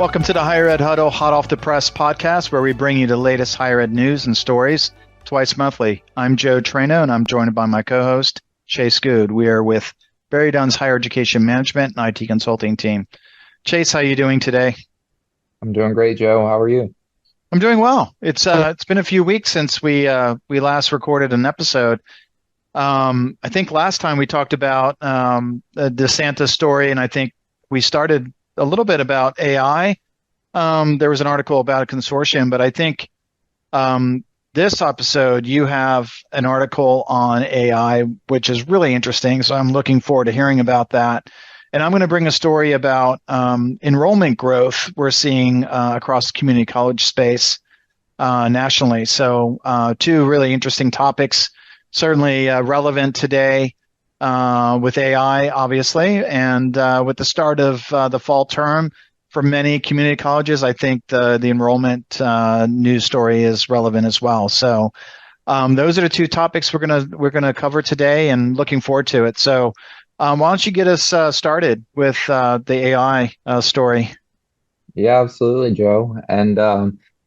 Welcome to the Higher Ed Huddle Hot Off the Press podcast, where we bring you the latest higher ed news and stories twice monthly. I'm Joe Traino, and I'm joined by my co-host, Chase Goode. We are with BerryDunn's Higher Education Management and IT Consulting team. Chase, how are you doing today? I'm doing great, Joe. How are you? I'm doing well. It's been a few weeks since we last recorded an episode. I think last time we talked about the DeSantis story, and I think we started a little bit about AI. There was an article about a consortium, but I think this episode you have an article on AI, which is really interesting. So I'm looking forward to hearing about that. And I'm going to bring a story about enrollment growth we're seeing across the community college space nationally. So two really interesting topics, certainly relevant today with AI, obviously, and with the start of the fall term for many community colleges. I think the enrollment news story is relevant as well. So those are the two topics we're gonna cover today, and looking forward to it. So why don't you get us started with the AI story? Yeah, absolutely, Joe. And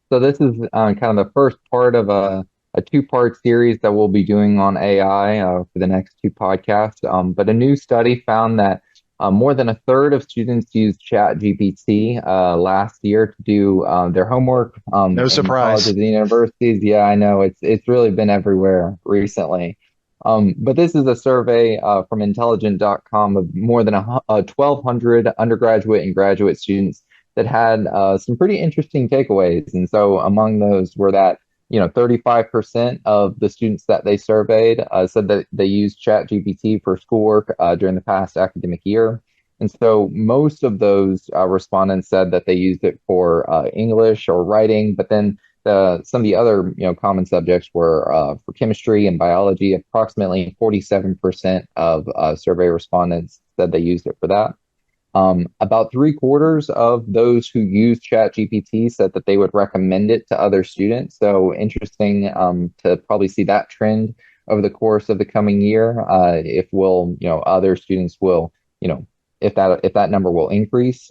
so this is kind of the first part of a two-part series that we'll be doing on AI for the next two podcasts. But a new study found that more than a third of students used ChatGPT last year to do their homework No in colleges surprise. and universities. Yeah, I know it's really been everywhere recently. But this is a survey from intelligent.com of more than 1,200 undergraduate and graduate students that had some pretty interesting takeaways. And so among those were that 35% of the students that they surveyed said that they used ChatGPT for schoolwork during the past academic year. And so most of those respondents said that they used it for English or writing, but then some of the other common subjects were for chemistry and biology. Approximately 47% of survey respondents said they used it for that. About three-quarters of those who use ChatGPT said that they would recommend it to other students. So interesting to probably see that trend over the course of the coming year. If other students will, if that number will increase.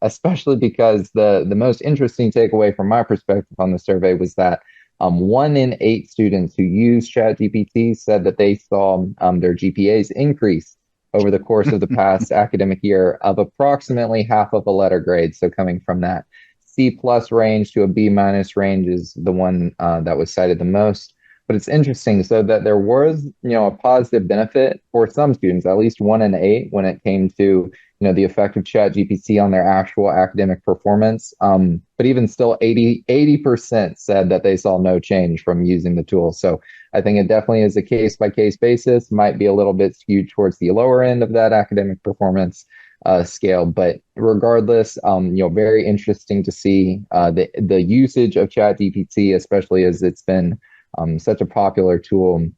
Especially because the most interesting takeaway from my perspective on the survey was that 1 in 8 students who use ChatGPT said that they saw their GPAs increase over the course of the past academic year of approximately half of a letter grade. So coming from that C plus range to a B minus range is the one that was cited the most. But it's interesting, so that there was, a positive benefit for some students, at least 1 in 8, when it came to, the effect of ChatGPT on their actual academic performance. But even still, 80% said that they saw no change from using the tool. So I think it definitely is a case by case basis, might be a little bit skewed towards the lower end of that academic performance scale. But regardless, very interesting to see the usage of ChatGPT, especially as it's been such a popular tool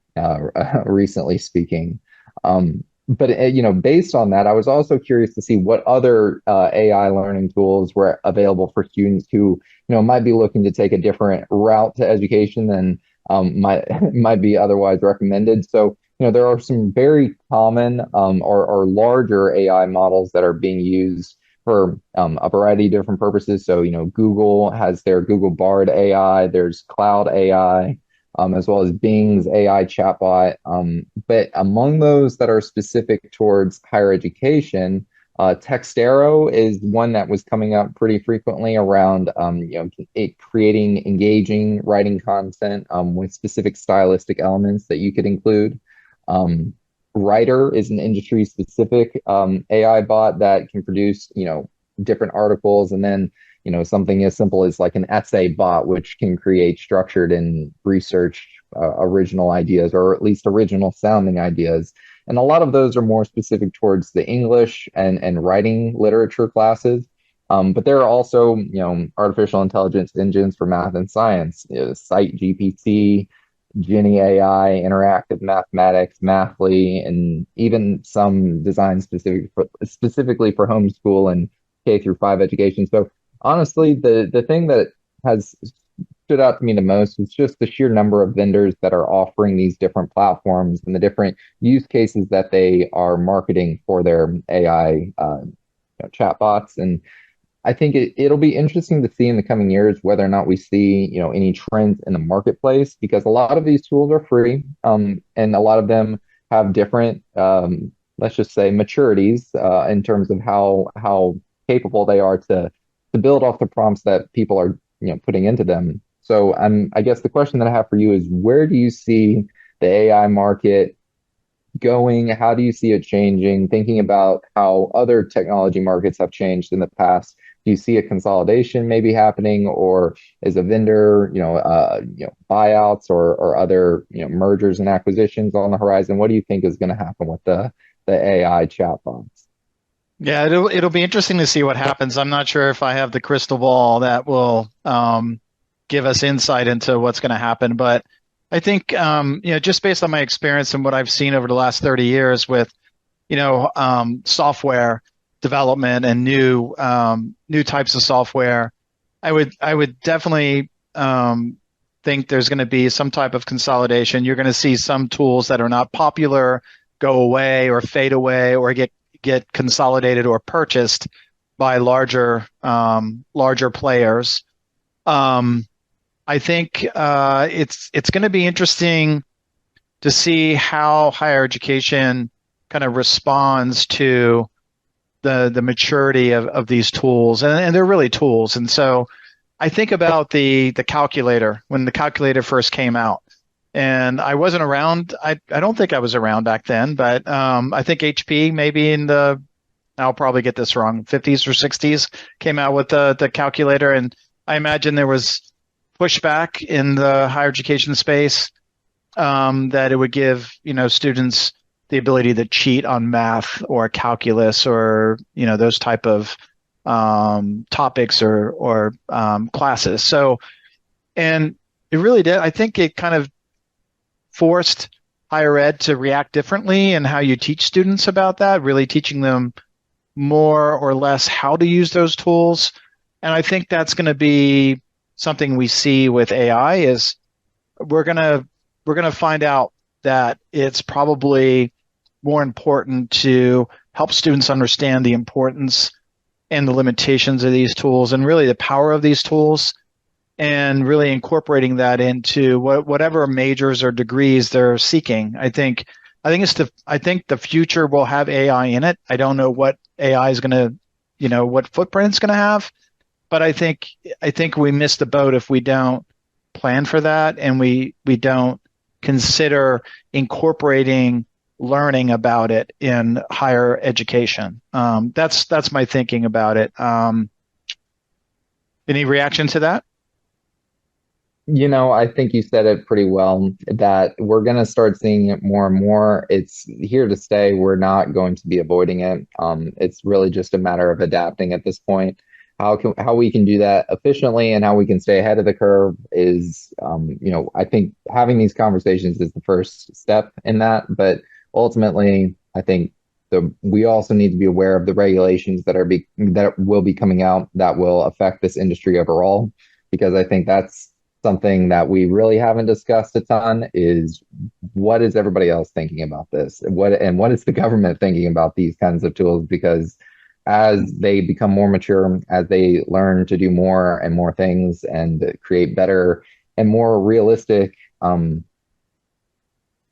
recently speaking. But based on that, I was also curious to see what other AI learning tools were available for students who, might be looking to take a different route to education than might be otherwise recommended. So, there are some very common or larger AI models that are being used for a variety of different purposes. So, Google has their Google Bard AI, there's Cloud AI, as well as Bing's AI chatbot. But among those that are specific towards higher education, Textero is one that was coming up pretty frequently around creating engaging writing content with specific stylistic elements that you could include. Writer is an industry specific AI bot that can produce different articles, and then something as simple as like an essay bot, which can create structured and researched original ideas, or at least original sounding ideas. And a lot of those are more specific towards the English and writing literature classes. But there are also, artificial intelligence engines for math and science, Scite GPT, Genie AI, Interactive Mathematics, Mathly, and even some designed specifically for homeschool and K-5 education. So honestly, the thing that has stood out to me the most is just the sheer number of vendors that are offering these different platforms and the different use cases that they are marketing for their AI chatbots. And I think it'll be interesting to see in the coming years whether or not we see, any trends in the marketplace because a lot of these tools are free, and a lot of them have different, let's just say, maturities in terms of how capable they are to build off the prompts that people are, putting into them. So, I guess the question that I have for you is, where do you see the AI market going? How do you see it changing? Thinking about how other technology markets have changed in the past, do you see a consolidation maybe happening, or is a vendor, buyouts or other, mergers and acquisitions on the horizon? What do you think is going to happen with the AI chatbots? Yeah, it'll be interesting to see what happens. I'm not sure if I have the crystal ball that will give us insight into what's going to happen, but I think just based on my experience and what I've seen over the last 30 years with software development and new types of software, I would definitely think there's going to be some type of consolidation. You're going to see some tools that are not popular go away or fade away or get consolidated or purchased by larger players. I think it's going to be interesting to see how higher education kind of responds to the maturity of these tools, and they're really tools. And so I think about the calculator when the calculator first came out, and I wasn't around. I don't think I was around back then, but I think HP maybe in the I'll probably get this wrong 50s or 60s came out with the calculator, and I imagine there was pushback in the higher education space that it would give students the ability to cheat on math or calculus or those type of topics or classes. So, and it really did. I think it kind of forced higher ed to react differently in how you teach students about that, really teaching them more or less how to use those tools. And I think that's going to be something we see with AI is we're gonna find out that it's probably more important to help students understand the importance and the limitations of these tools and really the power of these tools and really incorporating that into whatever majors or degrees they're seeking. I think the future will have AI in it. I don't know what AI is going to, what footprint it's going to have, but I think we miss the boat if we don't plan for that and we don't consider incorporating learning about it in higher education. That's my thinking about it. Any reaction to that? I think you said it pretty well that we're going to start seeing it more and more. It's here to stay. We're not going to be avoiding it. It's really just a matter of adapting at this point. How we can do that efficiently and how we can stay ahead of the curve is, I think having these conversations is the first step in that. But ultimately, I think we also need to be aware of the regulations that will be coming out that will affect this industry overall, because I think that's something that we really haven't discussed a ton is what is everybody else thinking about this? What is the government thinking about these kinds of tools? Because as they become more mature, as they learn to do more and more things and create better and more realistic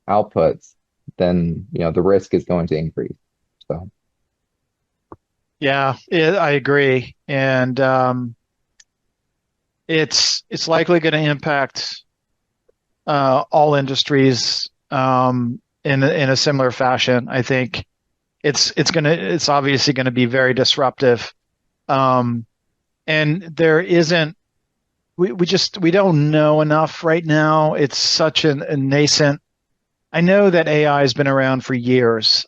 outputs, then the risk is going to increase. So Yeah, I agree, and it's likely going to impact all industries in a similar fashion. I think it's obviously going to be very disruptive, and there isn't we don't know enough right now. It's such a nascent. I know that AI has been around for years,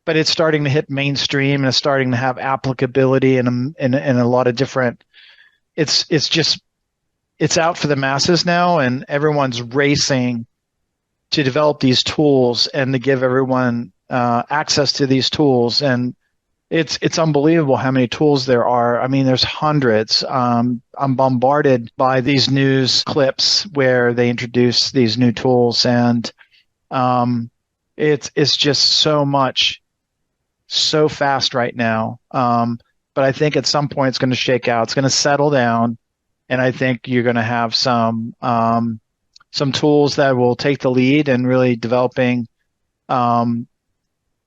but it's starting to hit mainstream and it's starting to have applicability in a lot of different. It's out for the masses now, and everyone's racing to develop these tools and to give everyone access to these tools. And it's unbelievable how many tools there are. I mean, there's hundreds. I'm bombarded by these news clips where they introduce these new tools, and it's just so much, so fast right now. but I think at some point it's going to shake out. It's going to settle down, and I think you're going to have some tools that will take the lead in really developing, um,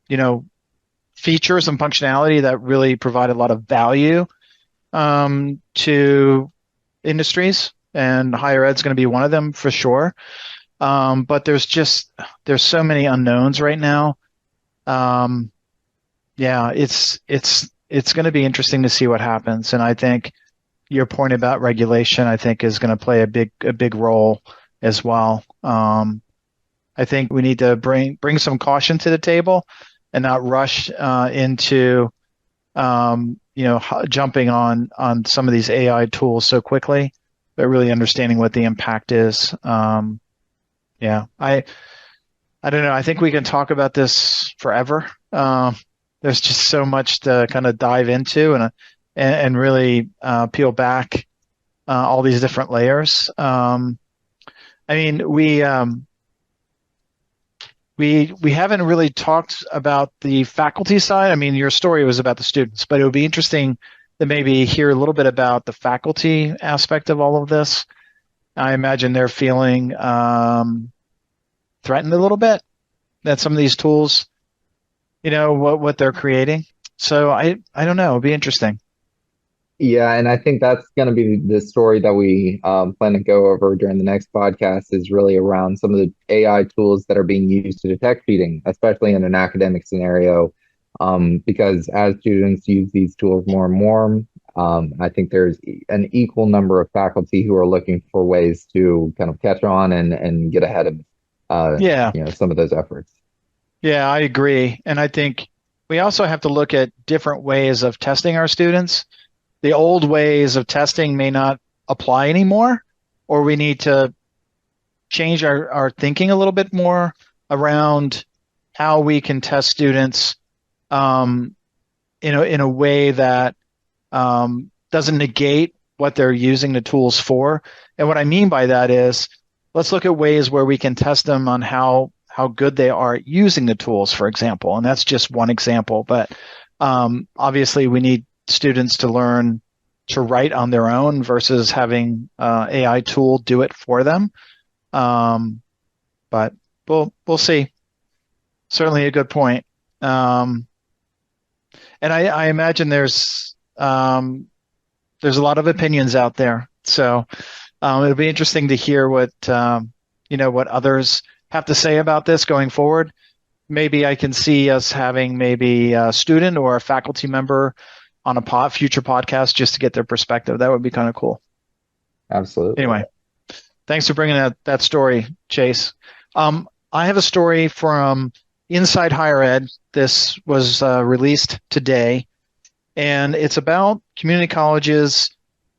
you know, features and functionality that really provide a lot of value to industries, and higher ed is going to be one of them for sure. But there's so many unknowns right now. Yeah, it's going to be interesting to see what happens, and I think your point about regulation, I think, is going to play a big role as well. I think we need to bring some caution to the table and not rush into jumping on some of these AI tools so quickly, but really understanding what the impact is. Yeah, I don't know. I think we can talk about this forever. There's just so much to kind of dive into and really peel back all these different layers. I mean, we haven't really talked about the faculty side. I mean, your story was about the students, but it would be interesting to maybe hear a little bit about the faculty aspect of all of this. I imagine they're feeling threatened a little bit that some of these tools, what they're creating. So I don't know. It'll be interesting. Yeah, and I think that's going to be the story that we plan to go over during the next podcast is really around some of the AI tools that are being used to detect cheating, especially in an academic scenario. Because as students use these tools more and more, I think there's an equal number of faculty who are looking for ways to kind of catch on and get ahead of Yeah. some of those efforts. Yeah, I agree. And I think we also have to look at different ways of testing our students. The old ways of testing may not apply anymore, or we need to change our thinking a little bit more around how we can test students in a way that doesn't negate what they're using the tools for. And what I mean by that is, let's look at ways where we can test them on how good they are at using the tools, for example. And that's just one example. But obviously, we need students to learn to write on their own versus having AI tool do it for them. But we'll see. Certainly a good point. And I imagine there's a lot of opinions out there. So it'll be interesting to hear what what others have to say about this going forward. Maybe I can see us having maybe a student or a faculty member on a future podcast just to get their perspective. That would be kind of cool. Absolutely. Anyway, thanks for bringing that story, Chase. I have a story from Inside Higher Ed. This was released today, and it's about community colleges'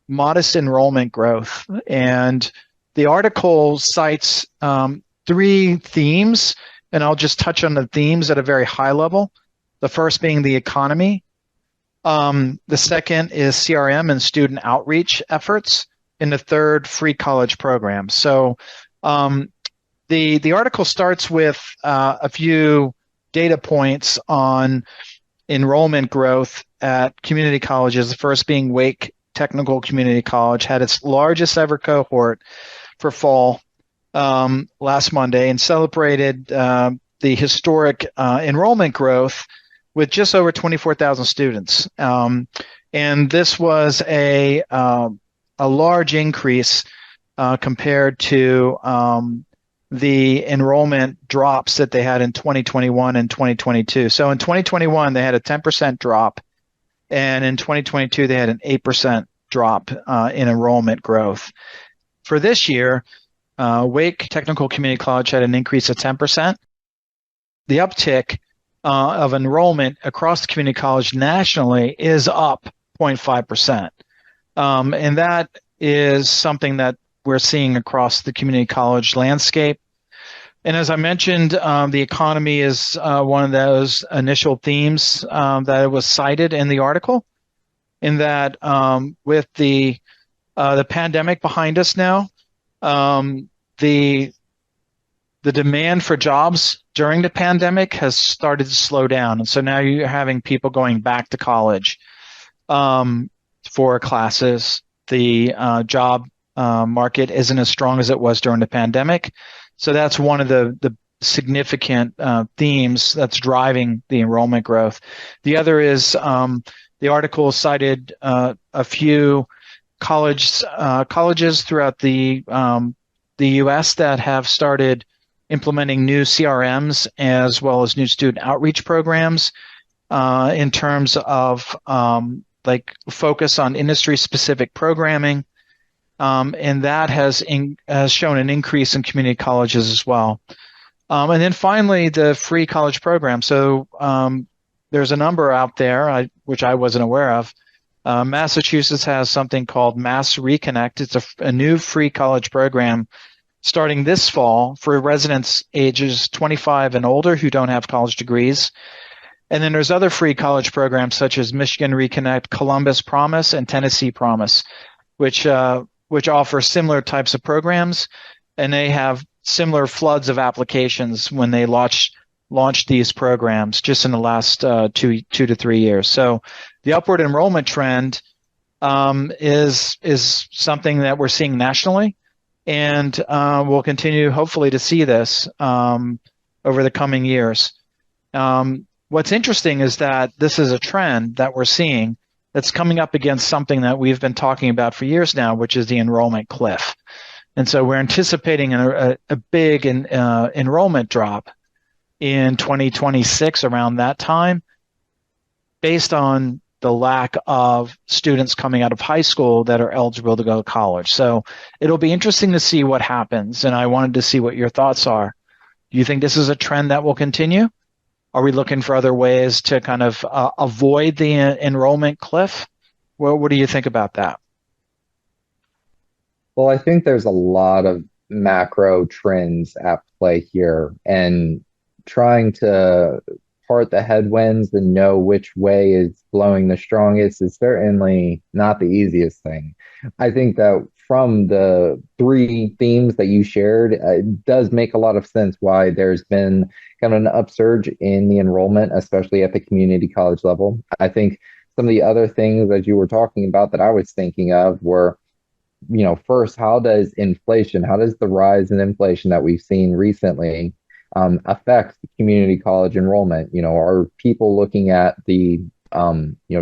modest enrollment growth. And the article cites 3 themes, and I'll just touch on the themes at a very high level. The first being the economy. The second is CRM and student outreach efforts, and the third, free college programs. So the article starts with a few data points on enrollment growth at community colleges. The first being Wake Technical Community College had its largest ever cohort for fall last Monday and celebrated the historic enrollment growth with just over 24,000 students. And this was a large increase compared to the enrollment drops that they had in 2021 and 2022. So in 2021, they had a 10% drop, and in 2022, they had an 8% drop in enrollment growth. For this year, Wake Technical Community College had an increase of 10%. The uptick of enrollment across the community college nationally is up 0.5%. And that is something that we're seeing across the community college landscape. And as I mentioned, the economy is one of those initial themes that was cited in the article, in that with the pandemic behind us now, the demand for jobs during the pandemic has started to slow down. And so now you're having people going back to college. um, for classes. The job market isn't as strong as it was during the pandemic. So that's one of the significant themes that's driving the enrollment growth. The other is the article cited a few colleges throughout the U.S. that have started implementing new CRMs as well as new student outreach programs in terms of like focus on industry specific programming. And that has shown an increase in community colleges as well. And then finally, the free college program. So there's a number out there, which I wasn't aware of. Massachusetts has something called Mass Reconnect. It's a new free college program starting this fall for residents ages 25 and older who don't have college degrees. And then there's other free college programs such as Michigan Reconnect, Columbus Promise, and Tennessee Promise, which offer similar types of programs, and they have similar floods of applications when they launched these programs just in the last 2 to 3 years. So the upward enrollment trend is something that we're seeing nationally, and we'll continue hopefully to see this over the coming years. What's interesting is that this is a trend that we're seeing that's coming up against something that we've been talking about for years now, which is the enrollment cliff. And so we're anticipating a big enrollment drop in 2026 around that time, based on the lack of students coming out of high school that are eligible to go to college. So it'll be interesting to see what happens, and I wanted to see what your thoughts are. Do you think this is a trend that will continue? Are we looking for other ways to kind of avoid the enrollment cliff? Well, what do you think about that? Well, I think there's a lot of macro trends at play here, and trying to part the headwinds and know which way is blowing the strongest is certainly not the easiest thing. I think that from the three themes that you shared, it does make a lot of sense why there's been kind of an upsurge in the enrollment, especially at the community college level. I think some of the other things that you were talking about that I was thinking of were, first, how does the rise in inflation that we've seen recently affect community college enrollment? Are people looking at the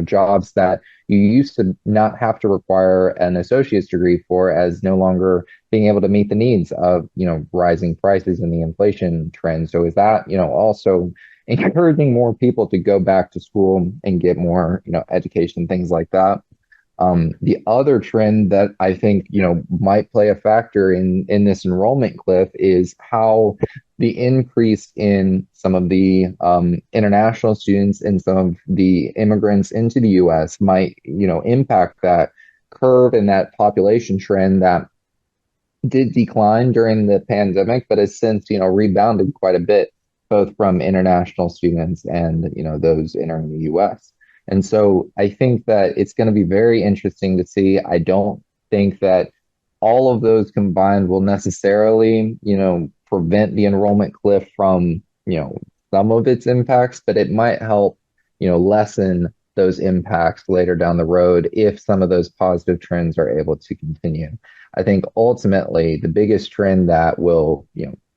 jobs that you used to not have to require an associate's degree for as no longer being able to meet the needs of, rising prices and the inflation trend? So is that, also encouraging more people to go back to school and get more, education, things like that? The other trend that I think, might play a factor in this enrollment cliff is how the increase in some of the international students and some of the immigrants into the U.S. might, impact that curve and that population trend that did decline during the pandemic, but has since, rebounded quite a bit, both from international students and, those entering the U.S. And so I think that it's going to be very interesting to see. I don't think that all of those combined will necessarily, prevent the enrollment cliff from, some of its impacts, but it might help, lessen those impacts later down the road if some of those positive trends are able to continue. I think ultimately the biggest trend that will,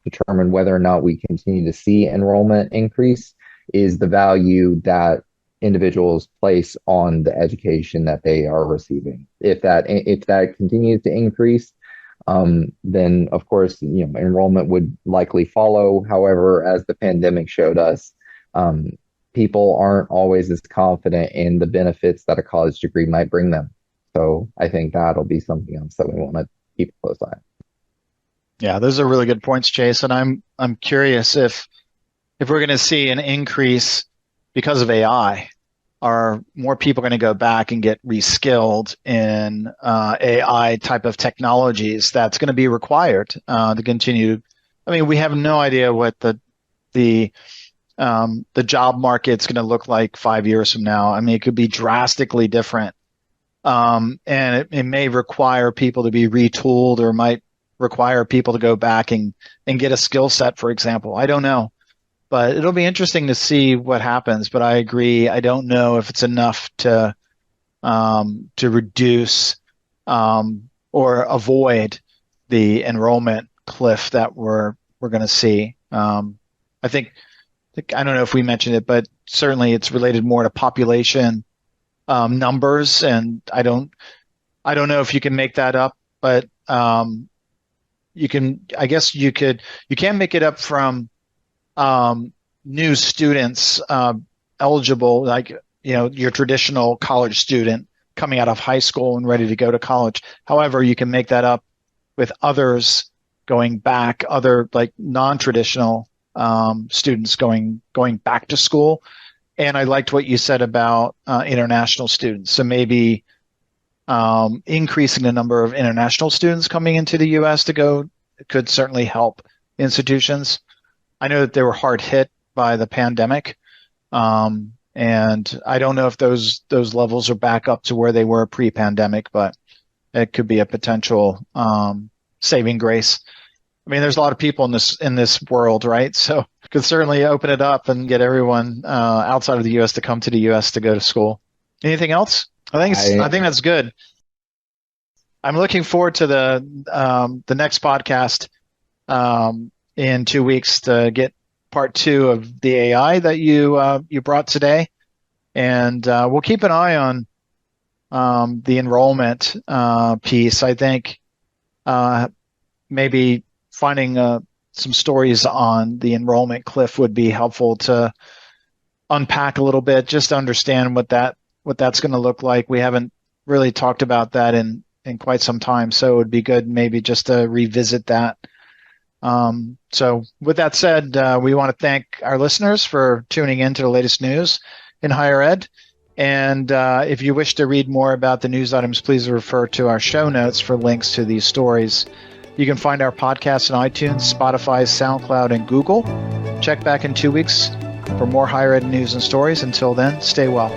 determine whether or not we continue to see enrollment increase is the value that individuals place on the education that they are receiving. If that continues to increase, then of course, enrollment would likely follow. However, as the pandemic showed us, people aren't always as confident in the benefits that a college degree might bring them. So I think that'll be something else that we want to keep a close eye on. Yeah, those are really good points, Chase. And I'm curious if we're going to see an increase because of AI. Are more people going to go back and get reskilled in AI type of technologies that's going to be required to continue? I mean, we have no idea what the job market's going to look like 5 years from now. I mean, it could be drastically different, and it may require people to be retooled, or might require people to go back and get a skill set, for example. I don't know. But it'll be interesting to see what happens. But I agree. I don't know if it's enough to to reduce or avoid the enrollment cliff that we're going to see. I think I don't know if we mentioned it, but certainly it's related more to population numbers, and I don't know if you can make that up, but you can. I guess you could. You can make it up from new students eligible, like your traditional college student coming out of high school and ready to go to college. However, you can make that up with others going back, other like non-traditional students going back to school. And I liked what you said about international students. So maybe increasing the number of international students coming into the U.S. to go could certainly help institutions. I know that they were hard hit by the pandemic, and I don't know if those levels are back up to where they were pre-pandemic, but it could be a potential saving grace. I mean, there's a lot of people in this world, right? So could certainly open it up and get everyone outside of the U.S. to come to the U.S. to go to school. Anything else? I think that's good. I'm looking forward to the next podcast in 2 weeks to get part 2 of the AI that you brought today, and we'll keep an eye on the enrollment piece. I think maybe finding some stories on the enrollment cliff would be helpful to unpack a little bit, just to understand what that's going to look like. We haven't really talked about that in quite some time, so it would be good maybe just to revisit that. So with that said, we want to thank our listeners for tuning in to the latest news in higher ed. And if you wish to read more about the news items, please refer to our show notes for links to these stories. You can find our podcast on iTunes, Spotify, SoundCloud, and Google. Check back in 2 weeks for more higher ed news and stories. Until then, stay well.